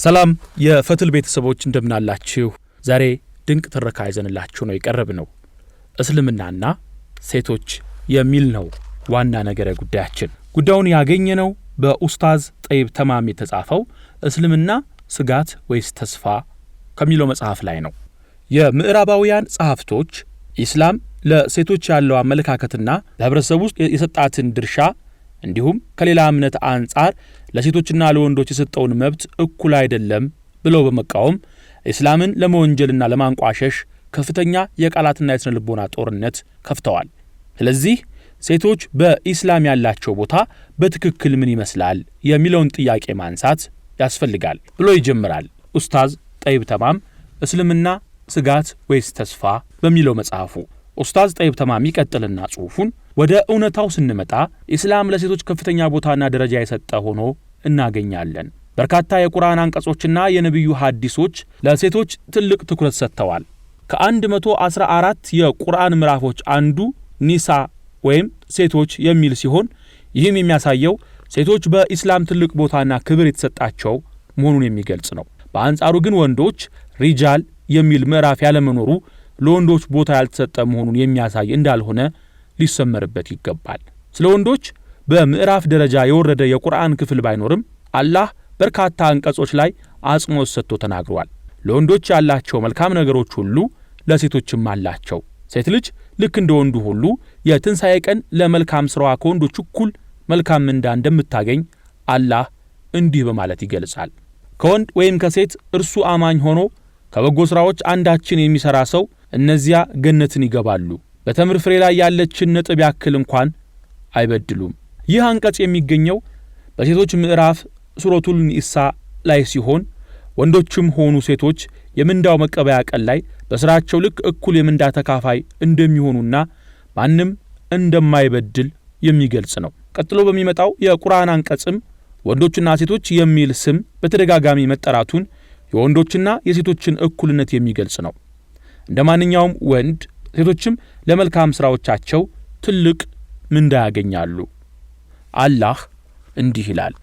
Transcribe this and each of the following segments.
ሰላም የፈትል ቤተሰቦች እንደምናላችሁ። ዛሬ ድንቅ ትረካ ይዘንላችሁ ነው የቀረብነው። እስልምናና ሴቶች የሚል ነው ዋና ነገረ ጉዳያችን። ጉዳዩን ያገኘነው በኡስታዝ ጠይብ ተማም የተጻፈው እስልምና ስጋት ወይስ ተስፋ ከሚለው መጽሐፍ ላይ ነው። የምዕራባውያን ጸሐፍቶች ኢስላም ለሴቶች ያለው አመለካከትና ለህብረተሰቡ ውስጥ የሰጣትን ድርሻ እንዲሁም ከሌላ እምነት አንጻር ለሴቶችና ለወንዶች የሰጠውን መብት እኩል አይደለም ብለው በመቃወም እስላምን ለመወንጀልና ለማንቋሸሽ ከፍተኛ የቃላትና የስነ ልቦና ጦርነት ከፍተዋል። ስለዚህ ሴቶች በኢስላም ያላቸው ቦታ በትክክል ምን ይመስላል የሚለውን ጥያቄ ማንሳት ያስፈልጋል ብሎ ይጀምራል ኡስታዝ ጠይብ ተማም እስልምና ስጋት ወይስ ተስፋ በሚለው መጽሐፉ። ኡስታዝ ጠይብ ተማም ይቀጥልና ጽሑፉን ወደ እውነታው ስንመጣ ኢስላም ለሴቶች ከፍተኛ ቦታና ደረጃ የሰጠ ሆኖ እናገኛለን። በርካታ የቁርአን አንቀጾችና የነብዩ ሐዲሶች ለሴቶች ትልቅ ትኩረት ሰጥተዋል። ከ114 የቁርአን ምዕራፎች አንዱ ኒሳ ወይም ሴቶች የሚል ሲሆን ይህም የሚያሳየው ሴቶች በኢስላም ትልቅ ቦታና ክብር የተሰጣቸው መሆኑን የሚገልጽ ነው። በአንጻሩ ግን ወንዶች ሪጃል የሚል ምዕራፍ ያለመኖሩ ለወንዶች ቦታ ያልተሰጠ መሆኑን የሚያሳይ እንዳልሆነ ሊሰመርበት ይገባል። ስለ ወንዶች በምዕራፍ ደረጃ የወረደ የቁርአን ክፍል ባይኖርም አላህ በርካታ አንቀጾች ላይ አጽንኦት ሰጥቶ ተናግሯል። ለወንዶች ያላቸው መልካም ነገሮች ሁሉ ለሴቶችም አላቸው። ሴት ልጅ ልክ እንደ ወንዱ ሁሉ የትንሣኤ ቀን ለመልካም ሥራዋ ከወንዶች እኩል መልካም ምንዳ እንደምታገኝ አላህ እንዲህ በማለት ይገልጻል። ከወንድ ወይም ከሴት እርሱ አማኝ ሆኖ ከበጎ ሥራዎች አንዳችን የሚሠራ ሰው እነዚያ ገነትን ይገባሉ፣ በተምር ፍሬ ላይ ያለችን ነጥብ ያክል እንኳን አይበድሉም። ይህ አንቀጽ የሚገኘው በሴቶች ምዕራፍ ሱረቱል ኒሳ ላይ ሲሆን ወንዶችም ሆኑ ሴቶች የምንዳው መቀበያ ቀን ላይ በሥራቸው ልክ እኩል የምንዳ ተካፋይ እንደሚሆኑና ማንም እንደማይበድል የሚገልጽ ነው። ቀጥሎ በሚመጣው የቁርአን አንቀጽም ወንዶችና ሴቶች የሚል ስም በተደጋጋሚ መጠራቱን የወንዶችና የሴቶችን እኩልነት የሚገልጽ ነው። እንደማንኛውም ወንድ ሴቶችም ለመልካም ሥራዎቻቸው ትልቅ ምንዳ ያገኛሉ። አላህ እንዲህ ይላል፣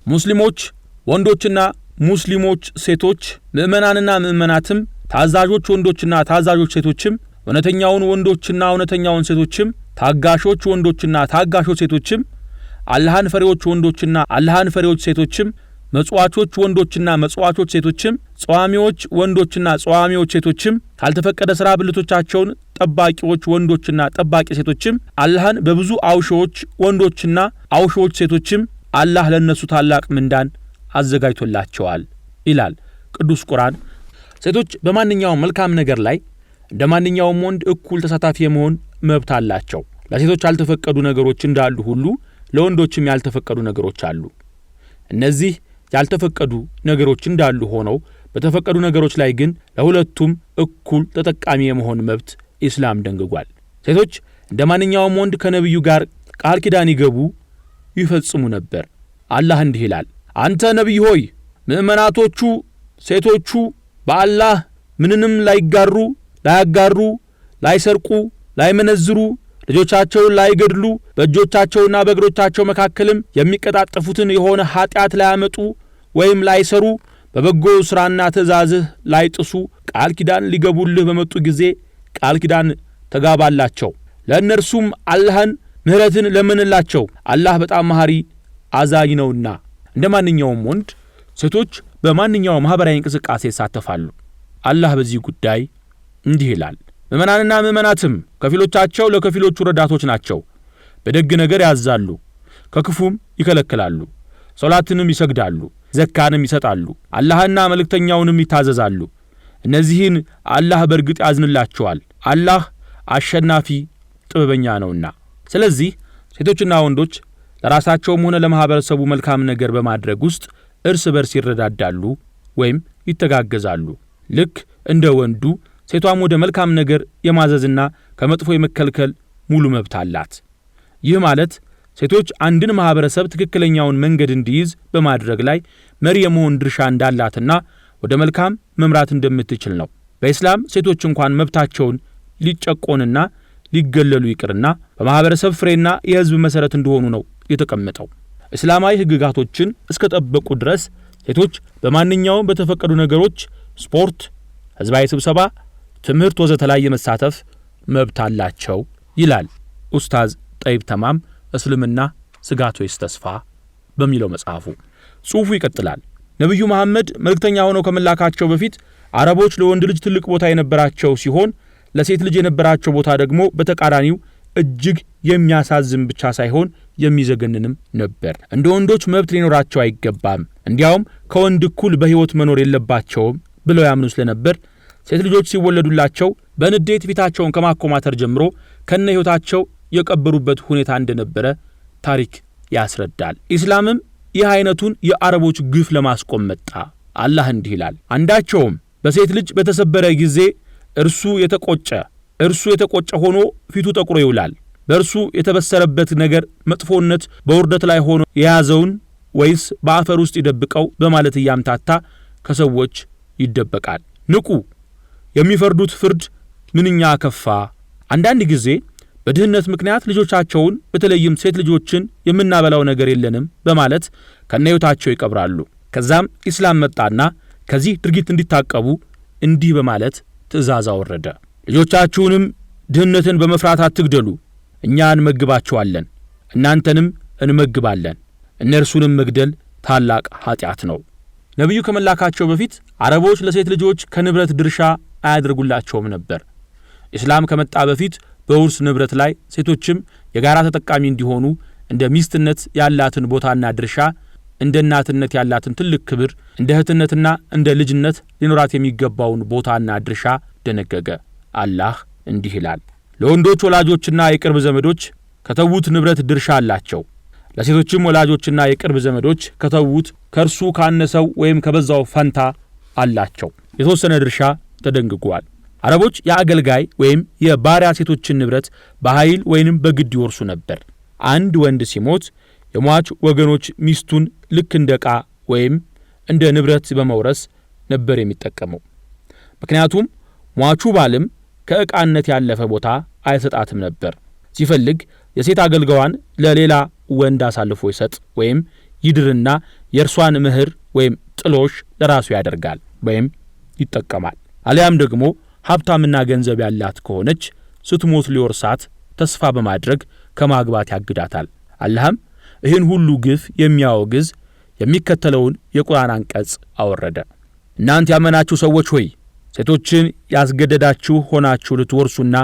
ሙስሊሞች ወንዶችና ሙስሊሞች ሴቶች፣ ምእመናንና ምእመናትም፣ ታዛዦች ወንዶችና ታዛዦች ሴቶችም፣ እውነተኛውን ወንዶችና እውነተኛውን ሴቶችም፣ ታጋሾች ወንዶችና ታጋሾች ሴቶችም፣ አላህን ፈሪዎች ወንዶችና አላህን ፈሪዎች ሴቶችም፣ መጽዋቾች ወንዶችና መጽዋቾች ሴቶችም፣ ጸዋሚዎች ወንዶችና ጸዋሚዎች ሴቶችም፣ ካልተፈቀደ ሥራ ብልቶቻቸውን ጠባቂዎች ወንዶችና ጠባቂ ሴቶችም፣ አላህን በብዙ አውሾች ወንዶችና አውሾች ሴቶችም አላህ ለነሱ ታላቅ ምንዳን አዘጋጅቶላቸዋል ይላል ቅዱስ ቁርአን። ሴቶች በማንኛውም መልካም ነገር ላይ እንደማንኛውም ወንድ እኩል ተሳታፊ የመሆን መብት አላቸው። ለሴቶች ያልተፈቀዱ ነገሮች እንዳሉ ሁሉ ለወንዶችም ያልተፈቀዱ ነገሮች አሉ። እነዚህ ያልተፈቀዱ ነገሮች እንዳሉ ሆነው በተፈቀዱ ነገሮች ላይ ግን ለሁለቱም እኩል ተጠቃሚ የመሆን መብት ኢስላም ደንግጓል። ሴቶች እንደማንኛውም ወንድ ከነብዩ ጋር ቃል ኪዳን ይገቡ ይፈጽሙ ነበር። አላህ እንዲህ ይላል፣ አንተ ነብይ ሆይ ምእመናቶቹ ሴቶቹ በአላህ ምንንም ላይጋሩ፣ ላያጋሩ፣ ላይሰርቁ፣ ላይመነዝሩ፣ ልጆቻቸውን ላይገድሉ፣ በእጆቻቸውና በእግሮቻቸው መካከልም የሚቀጣጠፉትን የሆነ ኃጢአት ላያመጡ ወይም ላይሰሩ፣ በበጎ ሥራና ትእዛዝህ ላይጥሱ ቃል ኪዳን ሊገቡልህ በመጡ ጊዜ ቃል ኪዳን ተጋባላቸው። ለእነርሱም አላህን ምህረትን ለምንላቸው፣ አላህ በጣም መሐሪ አዛኝ ነውና። እንደማንኛውም ወንድ ሴቶች በማንኛውም ማህበራዊ እንቅስቃሴ ይሳተፋሉ። አላህ በዚህ ጉዳይ እንዲህ ይላል፣ ምእመናንና ምእመናትም ከፊሎቻቸው ለከፊሎቹ ረዳቶች ናቸው። በደግ ነገር ያዛሉ፣ ከክፉም ይከለክላሉ፣ ሶላትንም ይሰግዳሉ፣ ዘካንም ይሰጣሉ፣ አላህና መልእክተኛውንም ይታዘዛሉ። እነዚህን አላህ በእርግጥ ያዝንላቸዋል። አላህ አሸናፊ ጥበበኛ ነውና። ስለዚህ ሴቶችና ወንዶች ለራሳቸውም ሆነ ለማህበረሰቡ መልካም ነገር በማድረግ ውስጥ እርስ በርስ ይረዳዳሉ ወይም ይተጋገዛሉ። ልክ እንደ ወንዱ ሴቷም ወደ መልካም ነገር የማዘዝና ከመጥፎ የመከልከል ሙሉ መብት አላት። ይህ ማለት ሴቶች አንድን ማህበረሰብ ትክክለኛውን መንገድ እንዲይዝ በማድረግ ላይ መሪ የመሆን ድርሻ እንዳላትና ወደ መልካም መምራት እንደምትችል ነው። በእስላም ሴቶች እንኳን መብታቸውን ሊጨቆንና ሊገለሉ ይቅርና በማህበረሰብ ፍሬና የህዝብ መሰረት እንደሆኑ ነው የተቀመጠው። እስላማዊ ህግጋቶችን እስከ ጠበቁ ድረስ ሴቶች በማንኛውም በተፈቀዱ ነገሮች ስፖርት፣ ህዝባዊ ስብሰባ፣ ትምህርት ወዘተ ላይ የመሳተፍ መብት አላቸው ይላል ኡስታዝ ጠይብ ተማም እስልምና ስጋት ወይስ ተስፋ በሚለው መጽሐፉ። ጽሑፉ ይቀጥላል። ነብዩ መሐመድ መልእክተኛ ሆነው ከመላካቸው በፊት አረቦች ለወንድ ልጅ ትልቅ ቦታ የነበራቸው ሲሆን ለሴት ልጅ የነበራቸው ቦታ ደግሞ በተቃራኒው እጅግ የሚያሳዝን ብቻ ሳይሆን የሚዘገንንም ነበር። እንደ ወንዶች መብት ሊኖራቸው አይገባም፣ እንዲያውም ከወንድ እኩል በህይወት መኖር የለባቸውም ብለው ያምኑ ስለነበር ሴት ልጆች ሲወለዱላቸው በንዴት ፊታቸውን ከማኮማተር ጀምሮ ከነ ህይወታቸው የቀበሩበት ሁኔታ እንደነበረ ታሪክ ያስረዳል። ኢስላምም ይህ አይነቱን የአረቦች ግፍ ለማስቆም መጣ። አላህ እንዲህ ይላል፣ አንዳቸውም በሴት ልጅ በተሰበረ ጊዜ እርሱ የተቆጨ ሆኖ ፊቱ ጠቁሮ ይውላል። በእርሱ የተበሰረበት ነገር መጥፎነት በውርደት ላይ ሆኖ የያዘውን ወይስ በአፈር ውስጥ ይደብቀው በማለት እያምታታ ከሰዎች ይደበቃል። ንቁ፣ የሚፈርዱት ፍርድ ምንኛ ከፋ። አንዳንድ ጊዜ በድህነት ምክንያት ልጆቻቸውን በተለይም ሴት ልጆችን የምናበላው ነገር የለንም በማለት ከነህይወታቸው ይቀብራሉ። ከዛም ኢስላም መጣና ከዚህ ድርጊት እንዲታቀቡ እንዲህ በማለት ትእዛዝ አወረደ። ልጆቻችሁንም ድህነትን በመፍራት አትግደሉ፣ እኛ እንመግባቸዋለን፣ እናንተንም እንመግባለን፣ እነርሱንም መግደል ታላቅ ኃጢአት ነው። ነብዩ ከመላካቸው በፊት አረቦች ለሴት ልጆች ከንብረት ድርሻ አያደርጉላቸውም ነበር። ኢስላም ከመጣ በፊት በውርስ ንብረት ላይ ሴቶችም የጋራ ተጠቃሚ እንዲሆኑ እንደ ሚስትነት ያላትን ቦታና ድርሻ፣ እንደ እናትነት ያላትን ትልቅ ክብር፣ እንደ እህትነትና እንደ ልጅነት ሊኖራት የሚገባውን ቦታና ድርሻ ደነገገ። አላህ እንዲህ ይላል፣ ለወንዶች ወላጆችና የቅርብ ዘመዶች ከተዉት ንብረት ድርሻ አላቸው። ለሴቶችም ወላጆችና የቅርብ ዘመዶች ከተዉት ከርሱ ካነሰው ወይም ከበዛው ፈንታ አላቸው። የተወሰነ ድርሻ ተደንግጓል። አረቦች የአገልጋይ ወይም የባሪያ ሴቶችን ንብረት በኃይል ወይንም በግድ ይወርሱ ነበር። አንድ ወንድ ሲሞት የሟች ወገኖች ሚስቱን ልክ እንደ ዕቃ ወይም እንደ ንብረት በመውረስ ነበር የሚጠቀመው። ምክንያቱም ሟቹ ባልም ከዕቃነት ያለፈ ቦታ አይሰጣትም ነበር። ሲፈልግ የሴት አገልጋዋን ለሌላ ወንድ አሳልፎ ይሰጥ ወይም ይድርና የእርሷን ምህር ወይም ጥሎሽ ለራሱ ያደርጋል ወይም ይጠቀማል። አሊያም ደግሞ ሀብታምና ገንዘብ ያላት ከሆነች ስትሞት ሊወርሳት ተስፋ በማድረግ ከማግባት ያግዳታል። አላህም ይህን ሁሉ ግፍ የሚያወግዝ የሚከተለውን የቁርአን አንቀጽ አወረደ። እናንተ ያመናችሁ ሰዎች ሆይ ሴቶችን ያስገደዳችሁ ሆናችሁ ልትወርሱና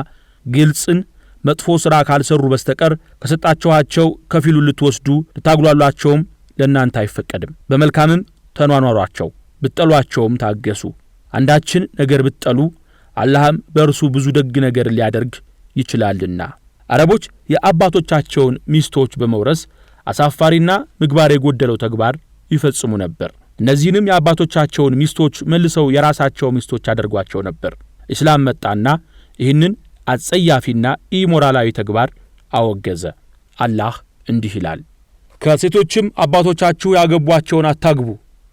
ግልጽን መጥፎ ሥራ ካልሰሩ በስተቀር ከሰጣችኋቸው ከፊሉ ልትወስዱ ልታጉላሏቸውም ለእናንተ አይፈቀድም። በመልካምም ተኗኗሯቸው፣ ብትጠሏቸውም ታገሱ። አንዳችን ነገር ብትጠሉ አላህም በእርሱ ብዙ ደግ ነገር ሊያደርግ ይችላልና። አረቦች የአባቶቻቸውን ሚስቶች በመውረስ አሳፋሪና ምግባር የጎደለው ተግባር ይፈጽሙ ነበር። እነዚህንም የአባቶቻቸውን ሚስቶች መልሰው የራሳቸው ሚስቶች አድርጓቸው ነበር። ኢስላም መጣና ይህንን አጸያፊና ኢሞራላዊ ተግባር አወገዘ። አላህ እንዲህ ይላል፣ ከሴቶችም አባቶቻችሁ ያገቧቸውን አታግቡ፣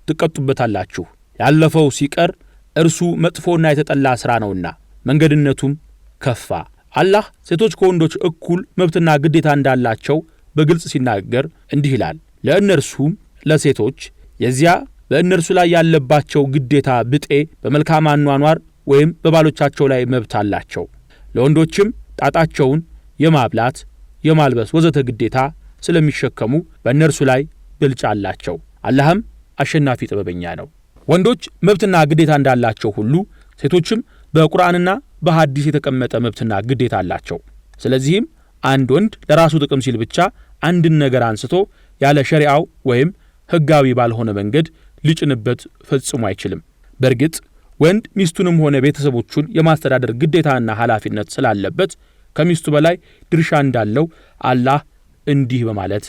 ትቀጡበታላችሁ። ያለፈው ሲቀር እርሱ መጥፎና የተጠላ ሥራ ነውና መንገድነቱም ከፋ። አላህ ሴቶች ከወንዶች እኩል መብትና ግዴታ እንዳላቸው በግልጽ ሲናገር እንዲህ ይላል፣ ለእነርሱም ለሴቶች የዚያ በእነርሱ ላይ ያለባቸው ግዴታ ብጤ በመልካም አኗኗር ወይም በባሎቻቸው ላይ መብት አላቸው። ለወንዶችም ጣጣቸውን የማብላት የማልበስ ወዘተ ግዴታ ስለሚሸከሙ በእነርሱ ላይ ብልጫ አላቸው። አላህም አሸናፊ ጥበበኛ ነው። ወንዶች መብትና ግዴታ እንዳላቸው ሁሉ ሴቶችም በቁርአንና በሐዲስ የተቀመጠ መብትና ግዴታ አላቸው። ስለዚህም አንድ ወንድ ለራሱ ጥቅም ሲል ብቻ አንድን ነገር አንስቶ ያለ ሸሪዓው ወይም ሕጋዊ ባልሆነ መንገድ ሊጭንበት ፈጽሞ አይችልም። በእርግጥ ወንድ ሚስቱንም ሆነ ቤተሰቦቹን የማስተዳደር ግዴታና ኃላፊነት ስላለበት ከሚስቱ በላይ ድርሻ እንዳለው አላህ እንዲህ በማለት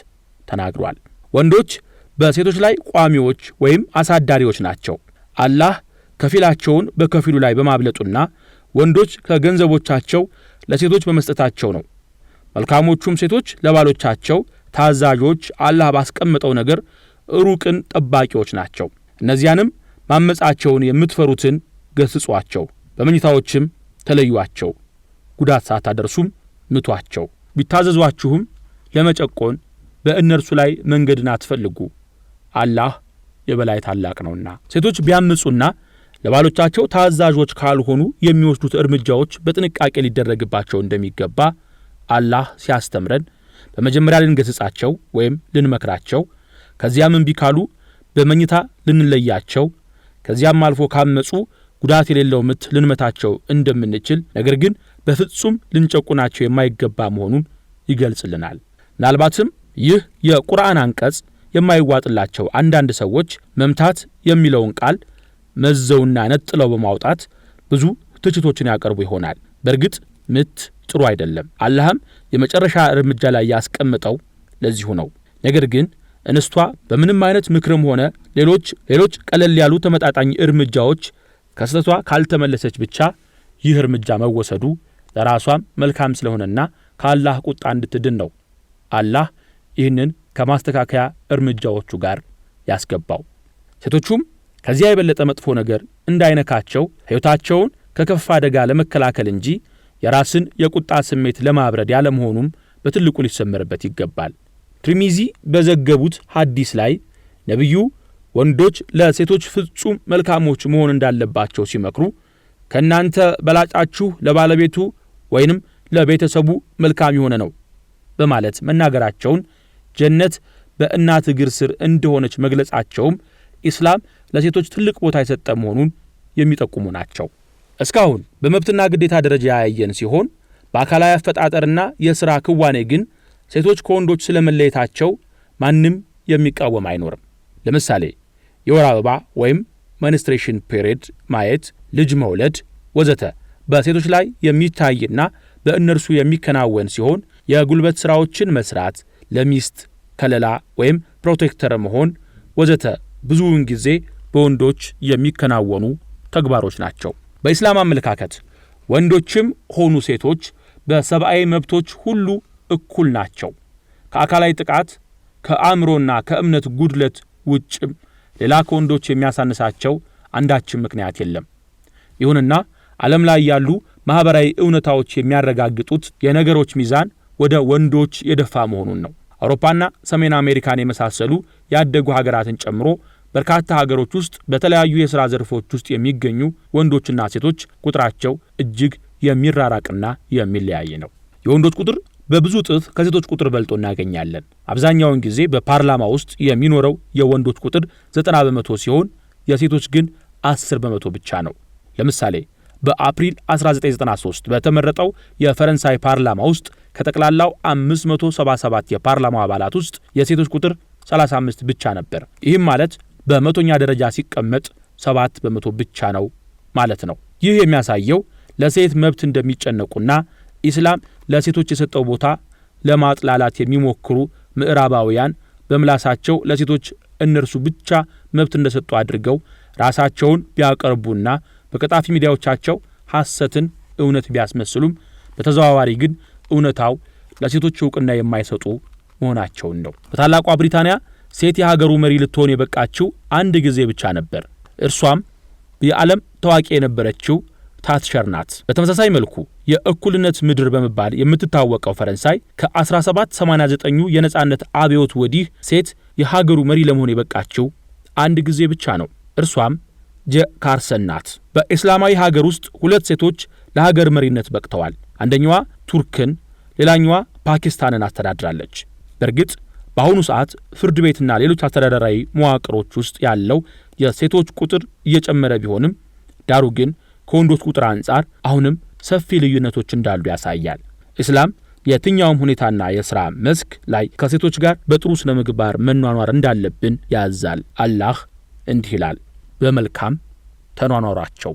ተናግሯል። ወንዶች በሴቶች ላይ ቋሚዎች ወይም አሳዳሪዎች ናቸው። አላህ ከፊላቸውን በከፊሉ ላይ በማብለጡና ወንዶች ከገንዘቦቻቸው ለሴቶች በመስጠታቸው ነው። መልካሞቹም ሴቶች ለባሎቻቸው ታዛዦች፣ አላህ ባስቀመጠው ነገር ሩቅን ጠባቂዎች ናቸው። እነዚያንም ማመጻቸውን የምትፈሩትን ገስጿቸው፣ በመኝታዎችም ተለዩአቸው፣ ጉዳት ሳታደርሱም ምቷቸው። ቢታዘዟችሁም ለመጨቆን በእነርሱ ላይ መንገድን አትፈልጉ። አላህ የበላይ ታላቅ ነውና። ሴቶች ቢያምጹና ለባሎቻቸው ታዛዦች ካልሆኑ የሚወስዱት እርምጃዎች በጥንቃቄ ሊደረግባቸው እንደሚገባ አላህ ሲያስተምረን በመጀመሪያ ልንገስጻቸው ወይም ልንመክራቸው፣ ከዚያም እምቢ ካሉ በመኝታ ልንለያቸው፣ ከዚያም አልፎ ካመጹ ጉዳት የሌለው ምት ልንመታቸው እንደምንችል፣ ነገር ግን በፍጹም ልንጨቁናቸው የማይገባ መሆኑን ይገልጽልናል። ምናልባትም ይህ የቁርአን አንቀጽ የማይዋጥላቸው አንዳንድ ሰዎች መምታት የሚለውን ቃል መዘውና ነጥለው በማውጣት ብዙ ትችቶችን ያቀርቡ ይሆናል። በእርግጥ ምት ጥሩ አይደለም። አላህም የመጨረሻ እርምጃ ላይ ያስቀምጠው ለዚሁ ነው። ነገር ግን እንስቷ በምንም አይነት ምክርም ሆነ ሌሎች ቀለል ያሉ ተመጣጣኝ እርምጃዎች ከስተቷ ካልተመለሰች ብቻ ይህ እርምጃ መወሰዱ ለራሷም መልካም ስለሆነና ከአላህ ቁጣ እንድትድን ነው አላህ ይህንን ከማስተካከያ እርምጃዎቹ ጋር ያስገባው። ሴቶቹም ከዚያ የበለጠ መጥፎ ነገር እንዳይነካቸው ሕይወታቸውን ከከፋ አደጋ ለመከላከል እንጂ የራስን የቁጣ ስሜት ለማብረድ ያለመሆኑም በትልቁ ሊሰመርበት ይገባል። ትርሚዚ በዘገቡት ሐዲስ ላይ ነብዩ ወንዶች ለሴቶች ፍጹም መልካሞች መሆን እንዳለባቸው ሲመክሩ ከናንተ በላጫችሁ ለባለቤቱ ወይንም ለቤተሰቡ መልካም የሆነ ነው በማለት መናገራቸውን፣ ጀነት በእናት እግር ስር እንደሆነች መግለጻቸውም ኢስላም ለሴቶች ትልቅ ቦታ የሰጠ መሆኑን የሚጠቁሙ ናቸው። እስካሁን በመብትና ግዴታ ደረጃ ያየን ሲሆን በአካላዊ አፈጣጠርና የሥራ ክዋኔ ግን ሴቶች ከወንዶች ስለመለየታቸው ማንም የሚቃወም አይኖርም። ለምሳሌ የወር አበባ ወይም መንስትሬሽን ፔሪድ ማየት፣ ልጅ መውለድ ወዘተ በሴቶች ላይ የሚታይና በእነርሱ የሚከናወን ሲሆን የጉልበት ሥራዎችን መስራት፣ ለሚስት ከለላ ወይም ፕሮቴክተር መሆን ወዘተ ብዙውን ጊዜ በወንዶች የሚከናወኑ ተግባሮች ናቸው። በኢስላም አመለካከት ወንዶችም ሆኑ ሴቶች በሰብአዊ መብቶች ሁሉ እኩል ናቸው። ከአካላዊ ጥቃት፣ ከአእምሮና ከእምነት ጉድለት ውጭም ሌላ ከወንዶች የሚያሳንሳቸው አንዳችም ምክንያት የለም። ይሁንና ዓለም ላይ ያሉ ማህበራዊ እውነታዎች የሚያረጋግጡት የነገሮች ሚዛን ወደ ወንዶች የደፋ መሆኑን ነው። አውሮፓና ሰሜን አሜሪካን የመሳሰሉ ያደጉ ሀገራትን ጨምሮ በርካታ ሀገሮች ውስጥ በተለያዩ የሥራ ዘርፎች ውስጥ የሚገኙ ወንዶችና ሴቶች ቁጥራቸው እጅግ የሚራራቅና የሚለያይ ነው። የወንዶች ቁጥር በብዙ እጥፍ ከሴቶች ቁጥር በልጦ እናገኛለን። አብዛኛውን ጊዜ በፓርላማ ውስጥ የሚኖረው የወንዶች ቁጥር 90 በመቶ ሲሆን የሴቶች ግን 10 በመቶ ብቻ ነው። ለምሳሌ በአፕሪል 1993 በተመረጠው የፈረንሳይ ፓርላማ ውስጥ ከጠቅላላው 577 የፓርላማው አባላት ውስጥ የሴቶች ቁጥር 35 ብቻ ነበር። ይህም ማለት በመቶኛ ደረጃ ሲቀመጥ 7 በመቶ ብቻ ነው ማለት ነው። ይህ የሚያሳየው ለሴት መብት እንደሚጨነቁና ኢስላም ለሴቶች የሰጠው ቦታ ለማጥላላት የሚሞክሩ ምዕራባውያን በምላሳቸው ለሴቶች እነርሱ ብቻ መብት እንደሰጡ አድርገው ራሳቸውን ቢያቀርቡና በቀጣፊ ሚዲያዎቻቸው ሐሰትን እውነት ቢያስመስሉም በተዘዋዋሪ ግን እውነታው ለሴቶች ዕውቅና የማይሰጡ መሆናቸውን ነው። በታላቋ ብሪታንያ ሴት የሀገሩ መሪ ልትሆን የበቃችው አንድ ጊዜ ብቻ ነበር። እርሷም የዓለም ታዋቂ የነበረችው ታትሸር ናት። በተመሳሳይ መልኩ የእኩልነት ምድር በመባል የምትታወቀው ፈረንሳይ ከ1789 የነጻነት አብዮት ወዲህ ሴት የሀገሩ መሪ ለመሆን የበቃችው አንድ ጊዜ ብቻ ነው። እርሷም ጄካርሰን ናት። በእስላማዊ ሀገር ውስጥ ሁለት ሴቶች ለሀገር መሪነት በቅተዋል። አንደኛዋ ቱርክን፣ ሌላኛዋ ፓኪስታንን አስተዳድራለች። በእርግጥ በአሁኑ ሰዓት ፍርድ ቤትና ሌሎች አስተዳደራዊ መዋቅሮች ውስጥ ያለው የሴቶች ቁጥር እየጨመረ ቢሆንም ዳሩ ግን ከወንዶች ቁጥር አንጻር አሁንም ሰፊ ልዩነቶች እንዳሉ ያሳያል። እስላም የትኛውም ሁኔታና የሥራ መስክ ላይ ከሴቶች ጋር በጥሩ ስነ ምግባር መኗኗር እንዳለብን ያዛል። አላህ እንዲህ ይላል፣ በመልካም ተኗኗራቸው።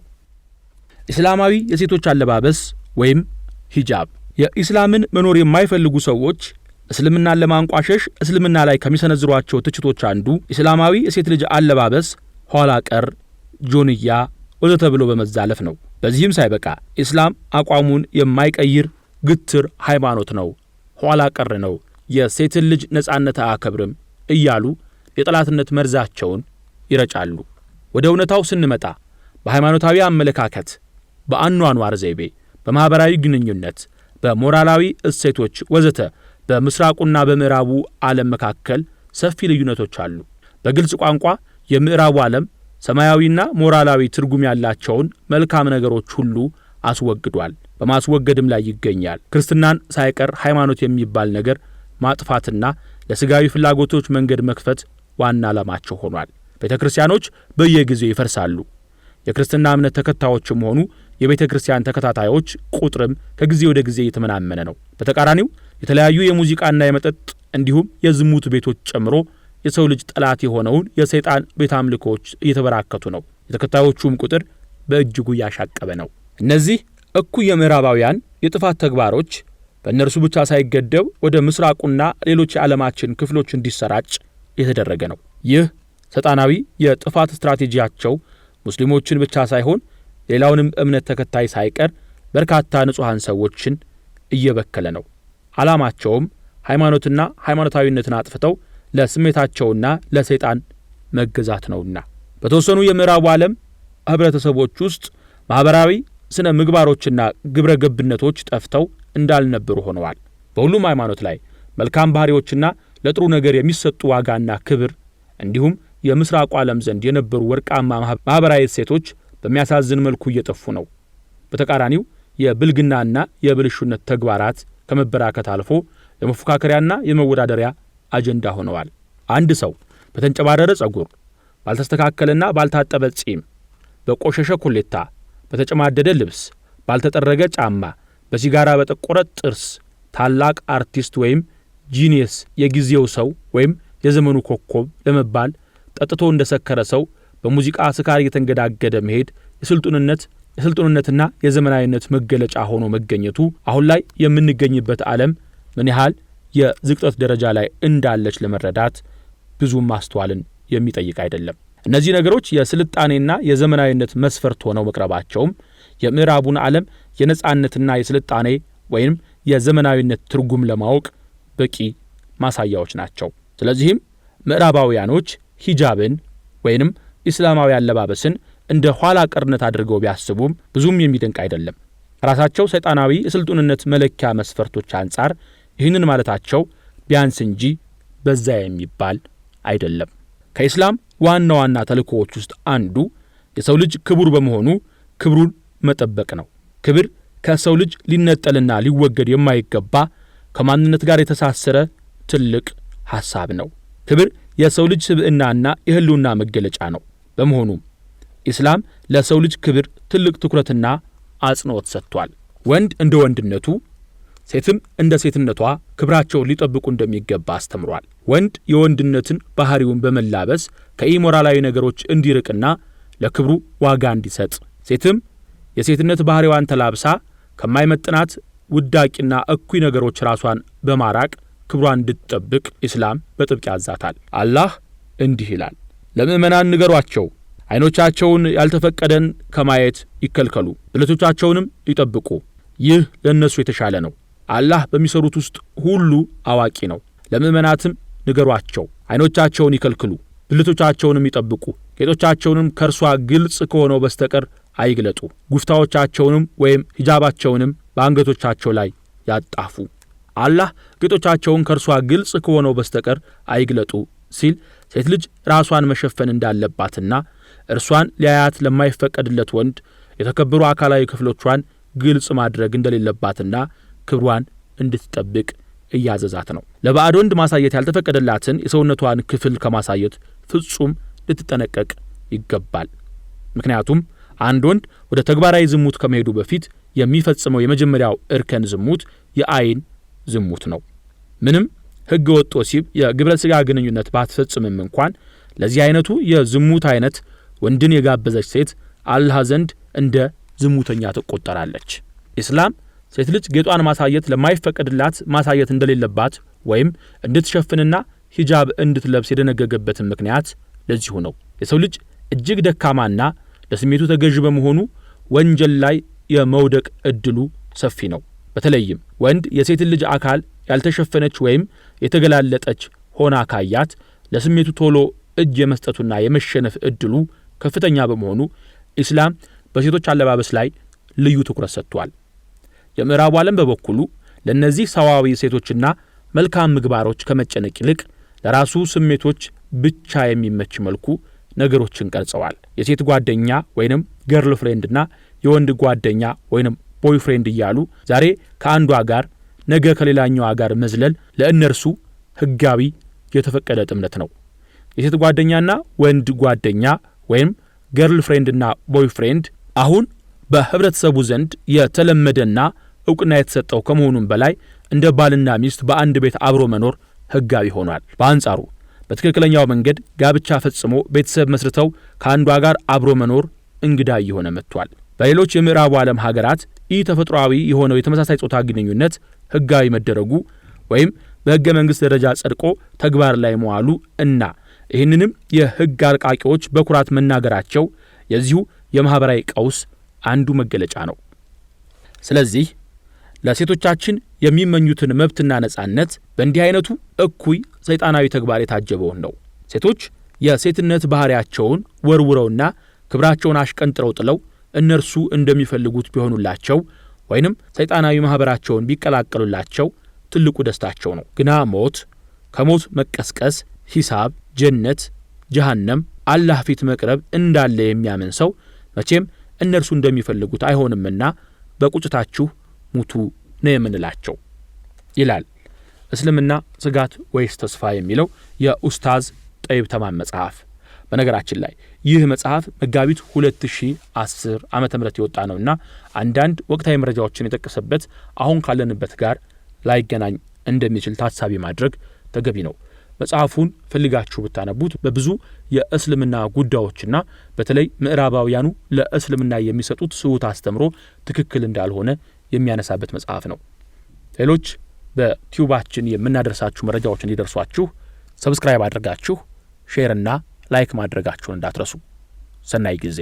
እስላማዊ የሴቶች አለባበስ ወይም ሂጃብ። የኢስላምን መኖር የማይፈልጉ ሰዎች እስልምናን ለማንቋሸሽ እስልምና ላይ ከሚሰነዝሯቸው ትችቶች አንዱ እስላማዊ የሴት ልጅ አለባበስ ኋላ ቀር፣ ጆንያ ወዘተ ብሎ በመዛለፍ ነው። በዚህም ሳይበቃ ኢስላም አቋሙን የማይቀይር ግትር ሃይማኖት ነው፣ ኋላ ቀር ነው፣ የሴትን ልጅ ነጻነት አያከብርም እያሉ የጠላትነት መርዛቸውን ይረጫሉ። ወደ እውነታው ስንመጣ በሃይማኖታዊ አመለካከት፣ በአኗኗር ዘይቤ፣ በማህበራዊ ግንኙነት፣ በሞራላዊ እሴቶች ወዘተ በምስራቁና በምዕራቡ ዓለም መካከል ሰፊ ልዩነቶች አሉ። በግልጽ ቋንቋ የምዕራቡ ዓለም ሰማያዊና ሞራላዊ ትርጉም ያላቸውን መልካም ነገሮች ሁሉ አስወግዷል፣ በማስወገድም ላይ ይገኛል። ክርስትናን ሳይቀር ሃይማኖት የሚባል ነገር ማጥፋትና ለስጋዊ ፍላጎቶች መንገድ መክፈት ዋና ዓላማቸው ሆኗል። ቤተክርስቲያኖች በየጊዜው ይፈርሳሉ። የክርስትና እምነት ተከታዮችም ሆኑ የቤተክርስቲያን ተከታታዮች ቁጥርም ከጊዜ ወደ ጊዜ እየተመናመነ ነው። በተቃራኒው የተለያዩ የሙዚቃና የመጠጥ እንዲሁም የዝሙት ቤቶች ጨምሮ የሰው ልጅ ጠላት የሆነውን የሰይጣን ቤተ አምልኮች እየተበራከቱ ነው። የተከታዮቹም ቁጥር በእጅጉ ያሻቀበ ነው። እነዚህ እኩይ የምዕራባውያን የጥፋት ተግባሮች በእነርሱ ብቻ ሳይገደብ ወደ ምስራቁና ሌሎች የዓለማችን ክፍሎች እንዲሰራጭ የተደረገ ነው። ይህ ሰይጣናዊ የጥፋት ስትራቴጂያቸው ሙስሊሞችን ብቻ ሳይሆን ሌላውንም እምነት ተከታይ ሳይቀር በርካታ ንጹሃን ሰዎችን እየበከለ ነው። ዓላማቸውም ሃይማኖትና ሃይማኖታዊነትን አጥፍተው ለስሜታቸውና ለሰይጣን መገዛት ነውና። በተወሰኑ የምዕራቡ ዓለም ህብረተሰቦች ውስጥ ማህበራዊ ስነ ምግባሮችና ግብረ ገብነቶች ጠፍተው እንዳልነበሩ ሆነዋል። በሁሉም ሃይማኖት ላይ መልካም ባህሪዎችና ለጥሩ ነገር የሚሰጡ ዋጋና ክብር እንዲሁም የምስራቁ ዓለም ዘንድ የነበሩ ወርቃማ ማህበራዊ እሴቶች በሚያሳዝን መልኩ እየጠፉ ነው። በተቃራኒው የብልግናና የብልሹነት ተግባራት ከመበራከት አልፎ የመፎካከሪያና የመወዳደሪያ አጀንዳ ሆነዋል። አንድ ሰው በተንጨባረረ ጸጉር፣ ባልተስተካከለና ባልታጠበ ጺም፣ በቆሸሸ ኮሌታ፣ በተጨማደደ ልብስ፣ ባልተጠረገ ጫማ፣ በሲጋራ በጠቆረ ጥርስ ታላቅ አርቲስት ወይም ጂኒየስ፣ የጊዜው ሰው ወይም የዘመኑ ኮከብ ለመባል ጠጥቶ እንደሰከረ ሰው በሙዚቃ ስካር እየተንገዳገደ መሄድ የስልጡንነትና የዘመናዊነት መገለጫ ሆኖ መገኘቱ አሁን ላይ የምንገኝበት ዓለም ምን ያህል የዝቅጠት ደረጃ ላይ እንዳለች ለመረዳት ብዙም ማስተዋልን የሚጠይቅ አይደለም። እነዚህ ነገሮች የስልጣኔና የዘመናዊነት መስፈርት ሆነው መቅረባቸውም የምዕራቡን ዓለም የነጻነትና የስልጣኔ ወይም የዘመናዊነት ትርጉም ለማወቅ በቂ ማሳያዎች ናቸው። ስለዚህም ምዕራባውያኖች ሂጃብን ወይንም ኢስላማዊ አለባበስን እንደ ኋላ ቀርነት አድርገው ቢያስቡም ብዙም የሚደንቅ አይደለም። ራሳቸው ሰይጣናዊ የስልጡንነት መለኪያ መስፈርቶች አንጻር ይህንን ማለታቸው ቢያንስ እንጂ በዛ የሚባል አይደለም። ከኢስላም ዋና ዋና ተልእኮዎች ውስጥ አንዱ የሰው ልጅ ክቡር በመሆኑ ክብሩን መጠበቅ ነው። ክብር ከሰው ልጅ ሊነጠልና ሊወገድ የማይገባ ከማንነት ጋር የተሳሰረ ትልቅ ሐሳብ ነው። ክብር የሰው ልጅ ስብዕናና የህልውና መገለጫ ነው። በመሆኑም ኢስላም ለሰው ልጅ ክብር ትልቅ ትኩረትና አጽንዖት ሰጥቷል። ወንድ እንደ ወንድነቱ፣ ሴትም እንደ ሴትነቷ ክብራቸውን ሊጠብቁ እንደሚገባ አስተምሯል። ወንድ የወንድነትን ባህሪውን በመላበስ ከኢሞራላዊ ነገሮች እንዲርቅና ለክብሩ ዋጋ እንዲሰጥ፣ ሴትም የሴትነት ባህሪዋን ተላብሳ ከማይመጥናት ውዳቂና እኩይ ነገሮች ራሷን በማራቅ ክብሯን እንድትጠብቅ ኢስላም በጥብቅ ያዛታል። አላህ እንዲህ ይላል፣ ለምእመናን ንገሯቸው፣ ዓይኖቻቸውን ያልተፈቀደን ከማየት ይከልከሉ፣ ብልቶቻቸውንም ይጠብቁ፣ ይህ ለእነሱ የተሻለ ነው። አላህ በሚሰሩት ውስጥ ሁሉ አዋቂ ነው። ለምእመናትም ንገሯቸው፣ ዓይኖቻቸውን ይከልክሉ፣ ብልቶቻቸውንም ይጠብቁ፣ ጌጦቻቸውንም ከእርሷ ግልጽ ከሆነው በስተቀር አይግለጡ፣ ጉፍታዎቻቸውንም ወይም ሂጃባቸውንም በአንገቶቻቸው ላይ ያጣፉ። አላህ ጌጦቻቸውን ከእርሷ ግልጽ ከሆነው በስተቀር አይግለጡ ሲል ሴት ልጅ ራሷን መሸፈን እንዳለባትና እርሷን ሊያያት ለማይፈቀድለት ወንድ የተከበሩ አካላዊ ክፍሎቿን ግልጽ ማድረግ እንደሌለባትና ክብሯን እንድትጠብቅ እያዘዛት ነው። ለባዕድ ወንድ ማሳየት ያልተፈቀደላትን የሰውነቷን ክፍል ከማሳየት ፍጹም ልትጠነቀቅ ይገባል። ምክንያቱም አንድ ወንድ ወደ ተግባራዊ ዝሙት ከመሄዱ በፊት የሚፈጽመው የመጀመሪያው እርከን ዝሙት የአይን ዝሙት ነው። ምንም ሕገ ወጥ ወሲብ የግብረ ሥጋ ግንኙነት ባትፈጽምም እንኳን ለዚህ አይነቱ የዝሙት አይነት ወንድን የጋበዘች ሴት አላህ ዘንድ እንደ ዝሙተኛ ትቆጠራለች። ኢስላም ሴት ልጅ ጌጧን ማሳየት ለማይፈቀድላት ማሳየት እንደሌለባት ወይም እንድትሸፍንና ሂጃብ እንድትለብስ የደነገገበትን ምክንያት ለዚሁ ነው። የሰው ልጅ እጅግ ደካማና ለስሜቱ ተገዥ በመሆኑ ወንጀል ላይ የመውደቅ እድሉ ሰፊ ነው። በተለይም ወንድ የሴትን ልጅ አካል ያልተሸፈነች ወይም የተገላለጠች ሆና ካያት ለስሜቱ ቶሎ እጅ የመስጠቱና የመሸነፍ እድሉ ከፍተኛ በመሆኑ ኢስላም በሴቶች አለባበስ ላይ ልዩ ትኩረት ሰጥቷል። የምዕራቡ ዓለም በበኩሉ ለነዚህ ሰዋዊ ሴቶችና መልካም ምግባሮች ከመጨነቅ ይልቅ ለራሱ ስሜቶች ብቻ የሚመች መልኩ ነገሮችን ቀርጸዋል። የሴት ጓደኛ ወይንም ገርል ፍሬንድና የወንድ ጓደኛ ወይንም ቦይፍሬንድ እያሉ ዛሬ ከአንዷ ጋር ነገ ከሌላኛዋ ጋር መዝለል ለእነርሱ ህጋዊ የተፈቀደ ጥምረት ነው። የሴት ጓደኛና ወንድ ጓደኛ ወይም ገርል ፍሬንድና ቦይፍሬንድ አሁን በህብረተሰቡ ዘንድ የተለመደና እውቅና የተሰጠው ከመሆኑም በላይ እንደ ባልና ሚስት በአንድ ቤት አብሮ መኖር ህጋዊ ሆኗል። በአንጻሩ በትክክለኛው መንገድ ጋብቻ ፈጽሞ ቤተሰብ መስርተው ከአንዷ ጋር አብሮ መኖር እንግዳ እየሆነ መጥቷል። በሌሎች የምዕራቡ ዓለም ሀገራት ተፈጥሯዊ የሆነው የተመሳሳይ ጾታ ግንኙነት ህጋዊ መደረጉ ወይም በህገ መንግስት ደረጃ ጸድቆ ተግባር ላይ መዋሉ እና ይህንንም የህግ አርቃቂዎች በኩራት መናገራቸው የዚሁ የማህበራዊ ቀውስ አንዱ መገለጫ ነው። ስለዚህ ለሴቶቻችን የሚመኙትን መብትና ነጻነት በእንዲህ አይነቱ እኩይ ሰይጣናዊ ተግባር የታጀበውን ነው። ሴቶች የሴትነት ባህሪያቸውን ወርውረውና ክብራቸውን አሽቀንጥረው ጥለው እነርሱ እንደሚፈልጉት ቢሆኑላቸው ወይንም ሰይጣናዊ ማህበራቸውን ቢቀላቀሉላቸው ትልቁ ደስታቸው ነው። ግና ሞት፣ ከሞት መቀስቀስ፣ ሂሳብ፣ ጀነት፣ ጀሃነም፣ አላህ ፊት መቅረብ እንዳለ የሚያምን ሰው መቼም እነርሱ እንደሚፈልጉት አይሆንምና በቁጭታችሁ ሙቱ ነው የምንላቸው ይላል እስልምና ስጋት ወይስ ተስፋ የሚለው የኡስታዝ ጠይብ ተማም መጽሐፍ። በነገራችን ላይ ይህ መጽሐፍ መጋቢት 2010 ዓመተ ምህረት የወጣ ነውና አንዳንድ ወቅታዊ መረጃዎችን የጠቀሰበት አሁን ካለንበት ጋር ላይገናኝ እንደሚችል ታሳቢ ማድረግ ተገቢ ነው። መጽሐፉን ፈልጋችሁ ብታነቡት በብዙ የእስልምና ጉዳዮችና በተለይ ምዕራባውያኑ ለእስልምና የሚሰጡት ስውት አስተምሮ ትክክል እንዳልሆነ የሚያነሳበት መጽሐፍ ነው። ሌሎች በቲዩባችን የምናደርሳችሁ መረጃዎች እንዲደርሷችሁ ሰብስክራይብ አድርጋችሁ ሼር እና ላይክ ማድረጋችሁን እንዳትረሱ። ሰናይ ጊዜ